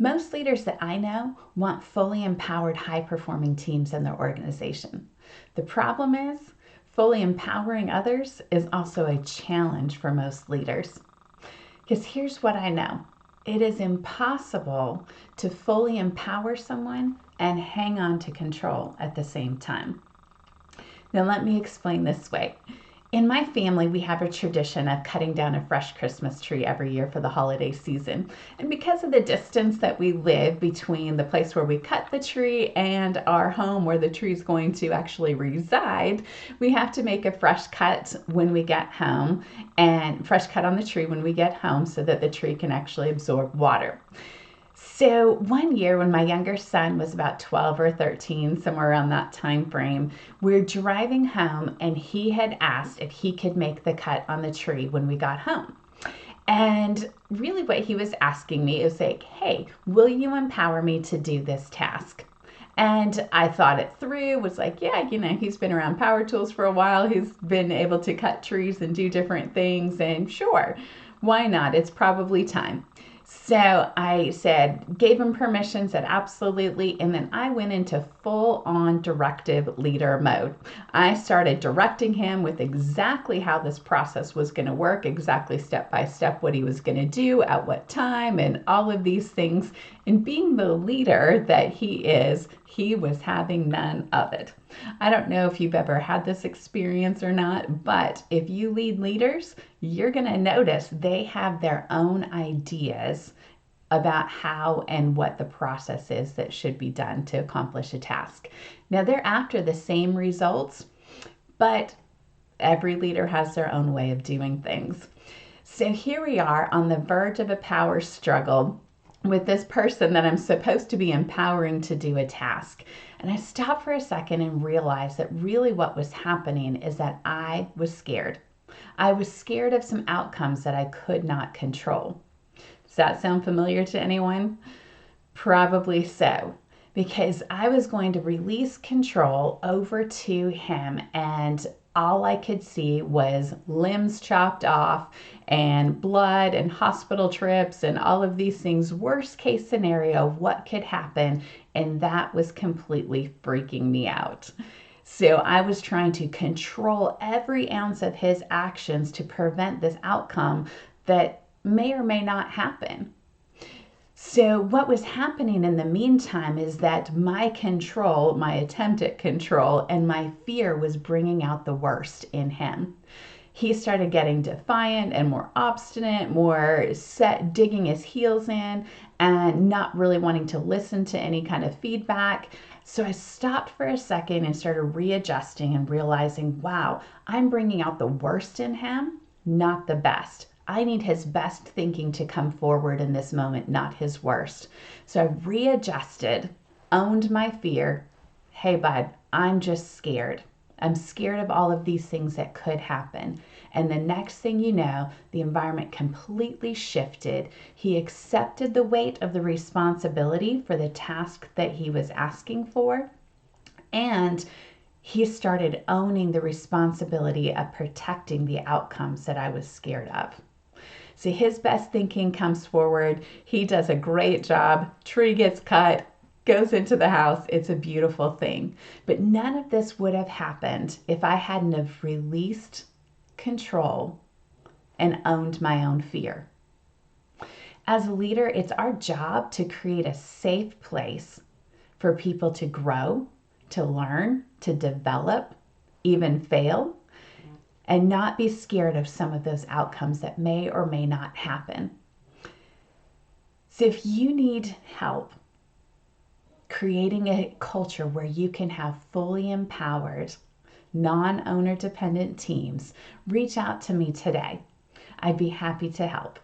Most leaders that I know want fully empowered, high-performing teams in their organization. The problem is, fully empowering others is also a challenge for most leaders. Because here's what I know. It is impossible to fully empower someone and hang on to control at the same time. Now, let me explain this way. In my family, we have a tradition of cutting down a fresh Christmas tree every year for the holiday season. And because of the distance that we live between the place where we cut the tree and our home where the tree is going to actually reside, we have to make a fresh cut when we get home, and fresh cut on the tree when we get home so that the tree can actually absorb water. So one year when my younger son was about 12 or 13, somewhere around that time frame, we're driving home and he had asked if he could make the cut on the tree when we got home. And really what he was asking me is like, hey, will you empower me to do this task? And I thought it through, was like, yeah, he's been around power tools for a while. He's been able to cut trees and do different things. And sure, why not? It's probably time. So I gave him permission, said absolutely, and then I went into full on directive leader mode. I started directing him with exactly how this process was going to work, exactly step by step what he was going to do, at what time, and all of these things. And being the leader that he is, he was having none of it. I don't know if you've ever had this experience or not, but if you lead leaders, you're going to notice they have their own ideas about how and what the process is that should be done to accomplish a task. Now, they're after the same results, but every leader has their own way of doing things. So here we are on the verge of a power struggle with this person that I'm supposed to be empowering to do a task. And I stopped for a second and realized that really what was happening is that I was scared. I was scared of some outcomes that I could not control. Does that sound familiar to anyone? Probably so, because I was going to release control over to him, and all I could see was limbs chopped off and blood and hospital trips and all of these things. Worst case scenario, what could happen? And that was completely freaking me out. So I was trying to control every ounce of his actions to prevent this outcome that may or may not happen. So what was happening in the meantime is that my control, my attempt at control, and my fear was bringing out the worst in him. He started getting defiant and more obstinate, more set, digging his heels in, and not really wanting to listen to any kind of feedback. So I stopped for a second and started readjusting and realizing, wow, I'm bringing out the worst in him, not the best. I need his best thinking to come forward in this moment, not his worst. So I readjusted, owned my fear. Hey, bud, I'm just scared. I'm scared of all of these things that could happen. And the next thing you know, the environment completely shifted. He accepted the weight of the responsibility for the task that he was asking for. And he started owning the responsibility of protecting the outcomes that I was scared of. So his best thinking comes forward. He does a great job. Tree gets cut, goes into the house. It's a beautiful thing. But none of this would have happened if I hadn't have released control and owned my own fear. As a leader, it's our job to create a safe place for people to grow, to learn, to develop, even fail, and not be scared of some of those outcomes that may or may not happen. So if you need help creating a culture where you can have fully empowered, non-owner dependent teams, reach out to me today. I'd be happy to help.